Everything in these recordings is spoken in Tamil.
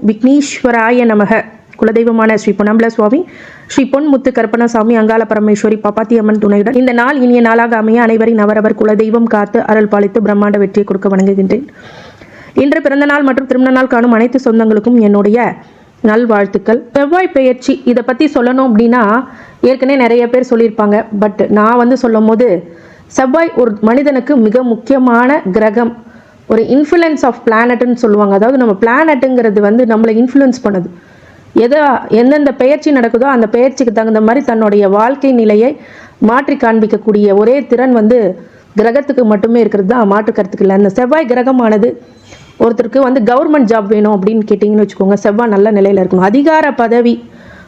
விக்னேஸ்வராய நமக. குலதெய்வமான ஸ்ரீ பொன்னம்பல சுவாமி, ஸ்ரீ பொன்முத்து கருப்பணசாமி, அங்காள பரமேஸ்வரி, பாப்பாத்தி அம்மன் துணையுடன் இந்த நாள் இனிய நாளாக அமைய அனைவரின் அவரவர் குலதெய்வம் காத்து அருள் பாலித்து பிரம்மாண்ட வெற்றியை கொடுக்க வணங்குகின்றேன். இன்று பிறந்த நாள் மற்றும் திருமண நாள் காணும் அனைத்து சொந்தங்களுக்கும் என்னுடைய நல்வாழ்த்துக்கள். செவ்வாய் பெயர்ச்சி இதை பற்றி சொல்லணும் அப்படின்னா ஏற்கனவே நிறைய பேர் சொல்லியிருப்பாங்க. பட் நான் சொல்லும் போது செவ்வாய் ஒரு மனிதனுக்கு மிக முக்கியமான கிரகம், ஒரு இன்ஃப்ளூயன்ஸ் ஆஃப் பிளானட்னு சொல்லுவாங்க. அதாவது நம்ம பிளானட்டுங்கிறது நம்மளை இன்ஃப்ளூயன்ஸ் பண்ணுது. எந்தெந்த பெயர்ச்சி நடக்குதோ அந்த பெயர்ச்சிக்கு தகுந்த மாதிரி தன்னுடைய வாழ்க்கை நிலையை மாற்றி காண்பிக்கக்கூடிய ஒரே திறன் கிரகத்துக்கு மட்டுமே இருக்கிறது தான், மாற்று கருத்துக்கு இல்லை. அந்த செவ்வாய் கிரகமானது ஒருத்தருக்கு கவர்மெண்ட் ஜாப் வேணும் அப்படின்னு கேட்டிங்கன்னு வச்சுக்கோங்க, செவ்வாய் நல்ல நிலையில் இருக்கணும். அதிகார பதவி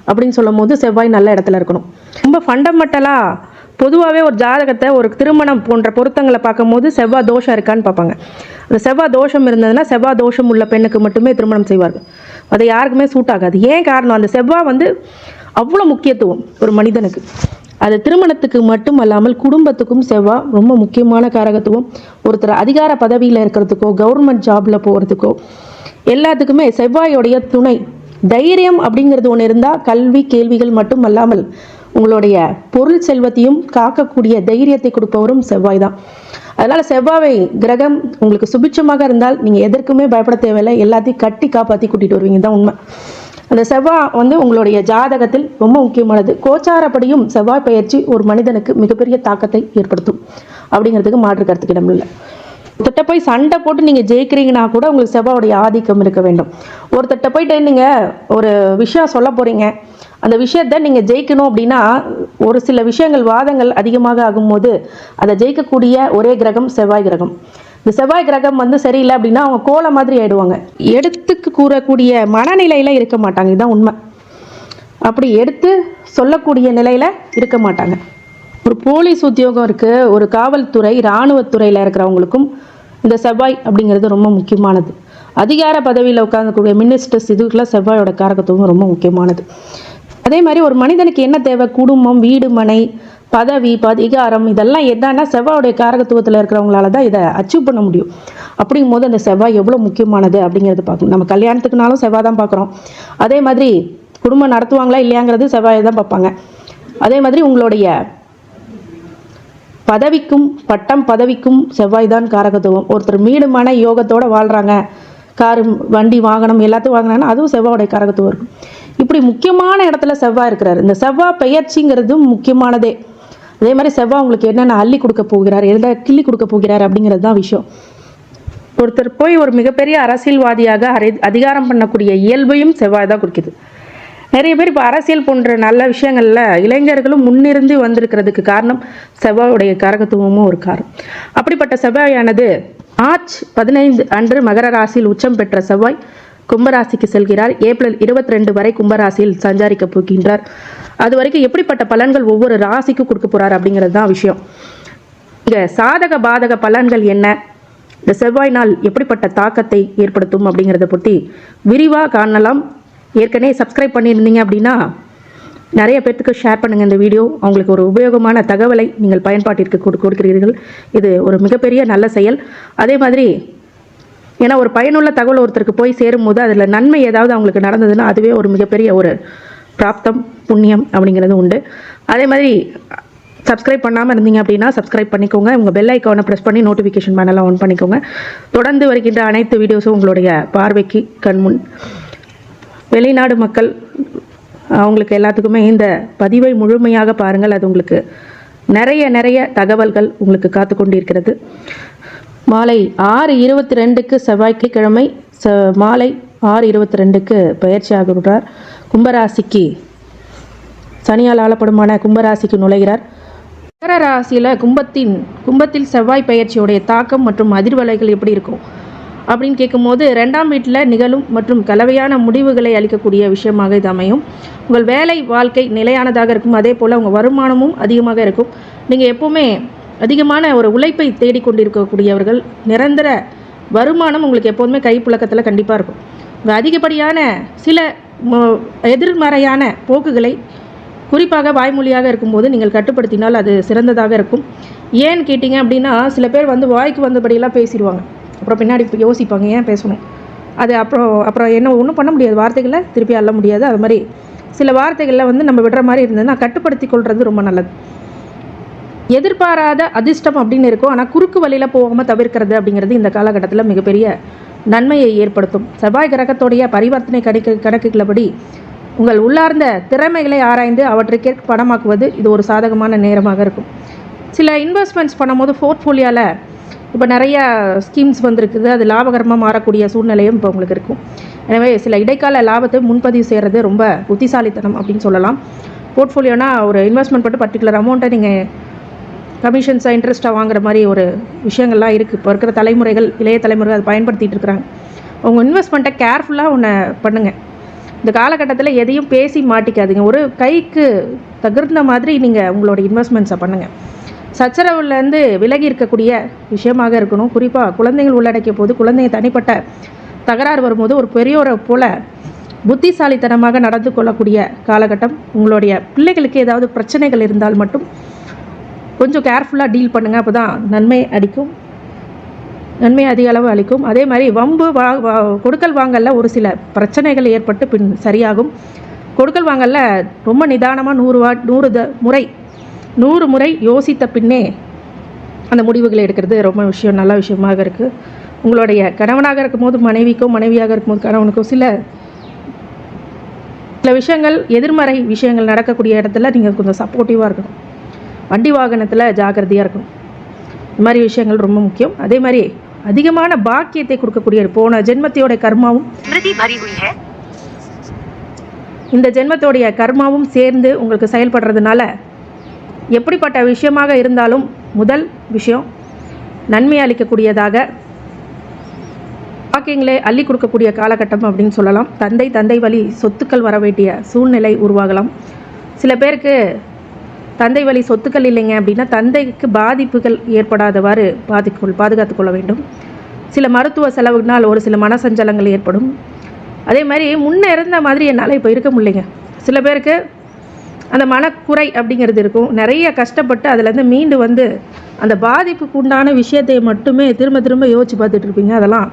அப்படின்னு சொல்லும் போது செவ்வாய் நல்ல இடத்துல இருக்கணும். ரொம்ப ஃபண்டமெண்டலாக பொதுவாகவே ஒரு ஜாதகத்தை, ஒரு திருமணம் போன்ற பொருத்தங்களை பார்க்கும்போது செவ்வாய் தோஷம் இருக்கான்னு பார்ப்பாங்க. அந்த செவ்வாய் தோஷம் இருந்ததுன்னா செவ்வாய் தோஷம் உள்ள பெண்ணுக்கு மட்டுமே திருமணம் செய்வார்கள். அது யாருக்குமே சூட் ஆகாது. ஏன் காரணம், அந்த செவ்வாய் அவ்வளோ முக்கியத்துவம் ஒரு மனிதனுக்கு. அது திருமணத்துக்கு மட்டும் அல்லாமல் குடும்பத்துக்கும் செவ்வாய் ரொம்ப முக்கியமான காரகத்துவம். ஒருத்தர் அதிகார பதவியில் இருக்கிறதுக்கோ கவர்மெண்ட் ஜாபில் போகிறதுக்கோ எல்லாத்துக்குமே செவ்வாயோடைய துணை. தைரியம் அப்படிங்கிறது ஒன்று இருந்தால் கல்வி கேள்விகள் மட்டும் அல்லாமல் உங்களுடைய பொருள் செல்வத்தையும் காக்கக்கூடிய தைரியத்தை கொடுப்பவரும் செவ்வாய் தான். அதனால் செவ்வாய் கிரகம் உங்களுக்கு சுபிட்சமாக இருந்தால் நீங்கள் எதற்குமே பயப்பட தேவையில்லை, எல்லாத்தையும் கட்டி காப்பாற்றி கூட்டிகிட்டு வருவீங்க தான் உண்மை. அந்த செவ்வாய் உங்களுடைய ஜாதகத்தில் ரொம்ப முக்கியமானது. கோச்சாரப்படியும் செவ்வாய் பெயர்ச்சி ஒரு மனிதனுக்கு மிகப்பெரிய தாக்கத்தை ஏற்படுத்தும் அப்படிங்கிறதுக்கு மாற்று கருத்துக்கு இடம் இல்லை. ஒருத்தட்ட போய் சண்டை போட்டு நீங்கள் ஜெயிக்கிறீங்கன்னா கூட உங்களுக்கு செவ்வாயுடைய ஆதிக்கம் இருக்க வேண்டும். ஒருத்தட்ட போயிட்டு நீங்கள் ஒரு விஷயம் சொல்ல போகிறீங்க, அந்த விஷயத்தை நீங்கள் ஜெயிக்கணும் அப்படின்னா ஒரு சில விஷயங்கள் வாதங்கள் அதிகமாக ஆகும்போது அதை ஜெயிக்கக்கூடிய ஒரே கிரகம் செவ்வாய் கிரகம். இந்த செவ்வாய் கிரகம் சரியில்லை அப்படின்னா அவங்க கோலை மாதிரி ஆயிடுவாங்க. எடுத்துக்கு கூறக்கூடிய மனநிலையில் இருக்க மாட்டாங்க, இதுதான் உண்மை. அப்படி எடுத்து சொல்லக்கூடிய நிலையில் இருக்க மாட்டாங்க. ஒரு போலீஸ் உத்தியோகம் இருக்குது, ஒரு காவல்துறை இராணுவத்துறையில் இருக்கிறவங்களுக்கும் இந்த செவ்வாய் அப்படிங்கிறது ரொம்ப முக்கியமானது. அதிகார பதவியில் உட்கார்ந்துக்கூடிய மினிஸ்டர்ஸ் இதுக்கெல்லாம் செவ்வாயோட காரகத்துவம் ரொம்ப முக்கியமானது. அதே மாதிரி ஒரு மனிதனுக்கு என்ன தேவை, குடும்பம், வீடு, மனை, பதவி, அதிகாரம், இதெல்லாம் என்னன்னா செவ்வாயோடைய காரகத்துவத்தில் இருக்கிறவங்களால தான் இதை அச்சீவ் பண்ண முடியும். அப்படிங்கும் போது அந்த செவ்வாய் எவ்வளோ முக்கியமானது அப்படிங்கிறது பார்க்கணும். நம்ம கல்யாணத்துக்குனாலும் செவ்வாய் தான் பார்க்குறோம். அதே மாதிரி குடும்பம் நடத்துவாங்களா இல்லையாங்கிறது செவ்வாயை தான் பார்ப்பாங்க. அதே மாதிரி உங்களுடைய பதவிக்கும் பட்டம் பதவிக்கும் செவ்வாய் தான் காரகத்துவம். ஒருத்தர் வீடுமான யோகத்தோடு வாழ்கிறாங்க, காரு, வண்டி, வாகனம் எல்லாத்தையும் வாங்கினாங்கன்னா அதுவும் செவ்வாயோடைய காரகத்துவம் இருக்கும். இப்படி முக்கியமான இடத்துல செவ்வாய் இருக்கிறார். இந்த செவ்வாய் பெயர்ச்சிங்கிறதும் முக்கியமானதே. அதே மாதிரி செவ்வாய் உங்களுக்கு என்னென்ன அள்ளி கொடுக்க போகிறார், எதை கிள்ளி கொடுக்க போகிறார் அப்படிங்கிறது தான் விஷயம். ஒருத்தர் போய் ஒரு மிகப்பெரிய அரசியல்வாதியாக அதிகாரம் பண்ணக்கூடிய இயல்பையும் செவ்வாய் தான் கொடுக்குது. நிறைய பேர் இப்போ அரசியல் போன்ற நல்ல விஷயங்களில் இளைஞர்களும் முன்னிருந்து வந்திருக்கிறதுக்கு காரணம் செவ்வாயுடைய காரகத்துவமும் ஒரு காரணம். அப்படிப்பட்ட செவ்வாயானது மார்ச் 15 அன்று மகர ராசியில் உச்சம் பெற்ற செவ்வாய் கும்பராசிக்கு செல்கிறார். ஏப்ரல் 22 வரை கும்பராசியில் சஞ்சாரிக்க போகின்றார். அது வரைக்கும் எப்படிப்பட்ட பலன்கள் ஒவ்வொரு ராசிக்கும் கொடுக்க போறார் அப்படிங்கிறது தான் விஷயம். இங்கே சாதக பாதக பலன்கள் என்ன, இந்த செவ்வாய் நாள் எப்படிப்பட்ட தாக்கத்தை ஏற்படுத்தும் அப்படிங்கிறத பற்றி விரிவாக காணலாம். ஏற்கனவே சப்ஸ்கிரைப் பண்ணியிருந்தீங்க அப்படின்னா நிறைய பேர்த்துக்கு ஷேர் பண்ணுங்கள் இந்த வீடியோ. அவங்களுக்கு ஒரு உபயோகமான தகவலை நீங்கள் பயன்பாட்டிற்கு கொடுக்கிறீர்கள். இது ஒரு மிகப்பெரிய நல்ல செயல். அதே மாதிரி ஏன்னா ஒரு பயனுள்ள தகவல் ஒருத்தருக்கு போய் சேரும்போது அதில் நன்மை ஏதாவது அவங்களுக்கு நடந்ததுன்னா அதுவே ஒரு மிகப்பெரிய ஒரு பிராப்தம், புண்ணியம் அப்படிங்கிறது உண்டு. அதே மாதிரி சப்ஸ்கிரைப் பண்ணாமல் இருந்தீங்க அப்படின்னா சப்ஸ்கிரைப் பண்ணிக்கோங்க. உங்கள் பெல் ஐக்கானை ப்ரெஸ் பண்ணி நோட்டிஃபிகேஷன் பேனலாம் ஆன் பண்ணிக்கோங்க. தொடர்ந்து வருகின்ற அனைத்து வீடியோஸும் உங்களுடைய பார்வைக்கு கண்முன். வெளிநாடு மக்கள் அவங்களுக்கு எல்லாத்துக்குமே இந்த பதிவை முழுமையாக பாருங்கள். அது உங்களுக்கு நிறைய தகவல்கள் உங்களுக்கு காத்து கொண்டிருக்கிறது. மாலை 6:22 செவ்வாய்க்கிழமை மாலை 6:22 பயிற்சி ஆகிறார். கும்பராசிக்கு சனியால் ஆளப்படுமான கும்பராசிக்கு நுழைகிறார். மகர ராசியில் கும்பத்தில் செவ்வாய் பயிற்சியுடைய தாக்கம் மற்றும் அதிர்வலைகள் எப்படி இருக்கும் அப்படின்னு கேட்கும்போது 2ஆம் வீட்டில் நிகழும் மற்றும் கலவையான முடிவுகளை அளிக்கக்கூடிய விஷயமாக இது அமையும். உங்கள் வேலை வாழ்க்கை நிலையானதாக இருக்கும். அதே போல் உங்கள் வருமானமும் அதிகமாக இருக்கும். நீங்கள் எப்போவுமே அதிகமான ஒரு உழைப்பை தேடிக்கொண்டிருக்கக்கூடியவர்கள். நிரந்தர வருமானம் உங்களுக்கு எப்போதுமே கைப்புழக்கத்தில் கண்டிப்பாக இருக்கும். அதிகப்படியான சில எதிர்மறையான போக்குகளை குறிப்பாக வாய்மொழியாக இருக்கும்போது நீங்கள் கட்டுப்படுத்தினால் அது சிறந்ததாக இருக்கும். ஏன்னு கேட்டிங்க அப்படின்னா சில பேர் வாய்க்கு வந்தபடியெல்லாம் பேசிடுவாங்க. அப்புறம் பின்னாடி யோசிப்பாங்க ஏன் பேசணும் அது அப்புறம் என்ன ஒன்றும் பண்ண முடியாது, வார்த்தைகளை திருப்பி அள்ள முடியாது. அது மாதிரி சில வார்த்தைகளில் வந்து நம்ம விடுற மாதிரி இருந்ததுன்னா கட்டுப்படுத்தி கொள்வது ரொம்ப நல்லது. எதிர்பாராத அதிர்ஷ்டம் அப்படின்னு இருக்கும், ஆனால் குறுக்கு வழியில் போகாமல் தவிர்க்கிறது அப்படிங்கிறது இந்த காலகட்டத்தில் மிகப்பெரிய நன்மையை ஏற்படுத்தும். செவ்வாய் கிரகத்தோடைய பரிவர்த்தனை கணக்குகளபடி உங்கள் உள்ளார்ந்த திறமைகளை ஆராய்ந்து அவற்றை பணமாக்குவது இது ஒரு சாதகமான நேரமாக இருக்கும். சில இன்வெஸ்ட்மெண்ட்ஸ் பண்ணும்போது போர்ட்ஃபோலியோவில் இப்போ நிறைய ஸ்கீம்ஸ் வந்திருக்குது, அது லாபகரமாக மாறக்கூடிய சூழ்நிலையும் இப்போ உங்களுக்கு இருக்கும். எனவே சில இடைக்கால லாபத்தை முன்பதிவு செய்கிறது ரொம்ப புத்திசாலித்தனம் அப்படின்னு சொல்லலாம். போர்ட்ஃபோலியோனா ஒரு இன்வெஸ்ட்மெண்ட் பண்ணி பர்டிகுலர் அமௌண்ட்டை நீங்கள் கமிஷன்ஸாக இன்ட்ரெஸ்ட்டாக வாங்குற மாதிரி ஒரு விஷயங்கள்லாம் இருக்குது. இப்போ இருக்கிற தலைமுறைகள், இளைய தலைமுறைகள் அதை பயன்படுத்திகிட்டு இருக்கிறாங்க. உங்கள் இன்வெஸ்ட்மெண்ட்டை கேர்ஃபுல்லாக ஒன்று பண்ணுங்கள். இந்த காலகட்டத்தில் எதையும் பேசி மாட்டிக்காதீங்க. ஒரு கைக்கு தகுந்த மாதிரி நீங்கள் உங்களோட இன்வெஸ்ட்மெண்ட்ஸை பண்ணுங்கள். சச்சரவுலேருந்து விலகி இருக்கக்கூடிய விஷயமாக இருக்கணும். குறிப்பாக குழந்தைகள் உள்ளடக்கிய போது குழந்தைங்க தனிப்பட்ட தகராறு வரும்போது ஒரு பெரியோரை போல் புத்திசாலித்தனமாக நடந்து கொள்ளக்கூடிய காலகட்டம். உங்களுடைய பிள்ளைகளுக்கு ஏதாவது பிரச்சனைகள் இருந்தால் மட்டும் கொஞ்சம் கேர்ஃபுல்லாக டீல் பண்ணுங்கள். அப்போ தான் நன்மை அதிக அளவு அளிக்கும். அதே மாதிரி வம்பு கொடுக்கல் வாங்கலில் ஒரு சில பிரச்சனைகள் ஏற்பட்டு பின் சரியாகும். கொடுக்கல் வாங்கலில் ரொம்ப நிதானமாக 100 முறை யோசித்த பின்னே அந்த முடிவுகளை எடுக்கிறது ரொம்ப நல்ல விஷயமாக இருக்குது. உங்களுடைய கணவனாக இருக்கும்போது மனைவிக்கோ, மனைவியாக இருக்கும்போது கணவனுக்கோ சில விஷயங்கள், எதிர்மறை விஷயங்கள் நடக்கக்கூடிய இடத்துல நீங்கள் கொஞ்சம் சப்போர்ட்டிவாக இருக்கணும். வண்டி வாகனத்தில் ஜாக்கிரதையாக இருக்கணும். இந்த மாதிரி விஷயங்கள் ரொம்ப முக்கியம். அதே மாதிரி அதிகமான பாக்கியத்தை கொடுக்கக்கூடிய போன ஜென்மத்தோட கர்மாவும் இந்த ஜென்மத்தோடைய கர்மாவும் சேர்ந்து உங்களுக்கு செயல்படுறதுனால எப்படிப்பட்ட விஷயமாக இருந்தாலும் முதல் விஷயம் நன்மை அளிக்கக்கூடியதாக பாக்கியங்களை அள்ளி கொடுக்கக்கூடிய காலகட்டம் அப்படின்னு சொல்லலாம். தந்தை வழி சொத்துக்கள் வர வேண்டிய சூழ்நிலை உருவாகலாம். சில பேருக்கு தந்தை வழி சொத்துக்கள் இல்லைங்க அப்படின்னா தந்தைக்கு பாதிப்புகள் ஏற்படாதவாறு பாதுகாத்து கொள்ள வேண்டும். சில மருத்துவ செலவுனால் ஒரு சில மனசஞ்சலங்கள் ஏற்படும். அதே மாதிரி முன்னே இருந்த மாதிரி என்னால் இப்போ இருக்க முடியலைங்க. சில பேருக்கு அந்த மனக்குறை அப்படிங்கிறது இருக்கும். நிறைய கஷ்டப்பட்டு அதுலேருந்து மீண்டு வந்து அந்த பாதிப்புக்கு உண்டான விஷயத்தை மட்டுமே திரும்ப யோசித்து பார்த்துட்டு இருப்பீங்க. அதெல்லாம்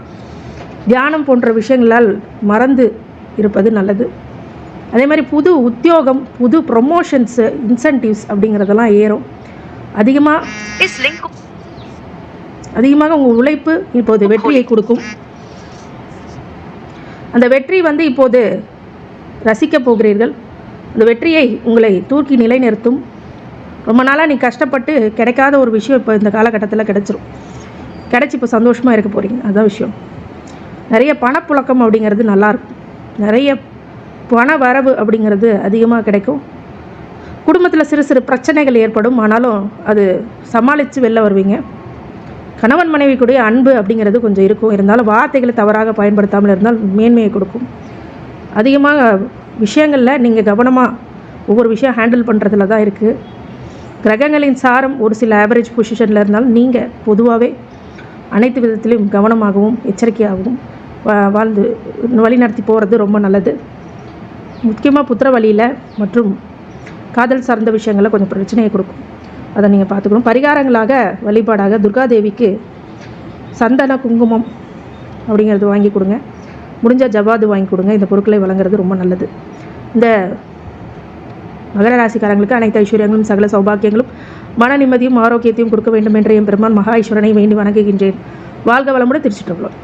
தியானம் போன்ற விஷயங்களால் மறந்து இருப்பது நல்லது. அதே மாதிரி புது உத்தியோகம், புது ப்ரொமோஷன்ஸு, இன்சென்டிவ்ஸ் அப்படிங்கிறதெல்லாம் ஏறும். அதிகமாக உங்கள் உழைப்பு இப்போது வெற்றியை கொடுக்கும். அந்த வெற்றி வந்து இப்போது ரசிக்கப் போகிறீர்கள். அந்த வெற்றியை உங்களை தூக்கி நிலைநிறுத்தும். ரொம்ப நாளாக நீ கஷ்டப்பட்டு கிடைக்காத ஒரு விஷயம் இப்போ இந்த காலகட்டத்தில் கிடைச்சி இப்போ சந்தோஷமாக இருக்க போகிறீங்க. அதுதான் விஷயம். நிறைய பணப்புழக்கம் அப்படிங்கிறது நல்லாயிருக்கும். நிறைய பண வரவு அப்படிங்கிறது அதிகமாக கிடைக்கும். குடும்பத்தில் சிறு பிரச்சனைகள் ஏற்படும், ஆனாலும் அது சமாளித்து வெளில வருவீங்க. கணவன் மனைவி கூடிய அன்பு அப்படிங்கிறது கொஞ்சம் இருக்கும். இருந்தாலும் வார்த்தைகளை தவறாக பயன்படுத்தாமல் இருந்தால் மேன்மையை கொடுக்கும். அதிகமாக விஷயங்களில் நீங்கள் கவனமாக ஒவ்வொரு விஷயம் ஹேண்டில் பண்ணுறதுல தான் இருக்குது. கிரகங்களின் சாரம் ஒரு சில ஆவரேஜ் பொசிஷனில் இருந்தாலும் நீங்கள் பொதுவாகவே அனைத்து விதத்திலையும் கவனமாகவும் எச்சரிக்கையாகவும் வாழ்ந்து வழி நடத்தி போகிறது ரொம்ப நல்லது. முக்கியமாக புத்திர வழியில் மற்றும் காதல் சார்ந்த விஷயங்களில் கொஞ்சம் பிரச்சனையை கொடுக்கும். அதை நீங்கள் பார்த்துக்கணும். பரிகாரங்களாக வழிபாடாக துர்காதேவிக்கு சந்தன குங்குமம் அப்படிங்கிறது வாங்கி கொடுங்க. முடிஞ்ச ஜவாது வாங்கி கொடுங்க. இந்த பொருட்களை வழங்குறது ரொம்ப நல்லது. இந்த மகர ராசிக்காரங்களுக்கு அனைத்து ஐஸ்வர்யங்களும் சகல சௌபாக்கியங்களும் மன நிம்மதியும் ஆரோக்கியத்தையும் கொடுக்க வேண்டும் என்ற என் பெருமான் மகா ஈஸ்வரனை வேண்டி வணங்குகின்றேன். வாழ்க வளமுடன். திருச்சிற்றம்பலம்.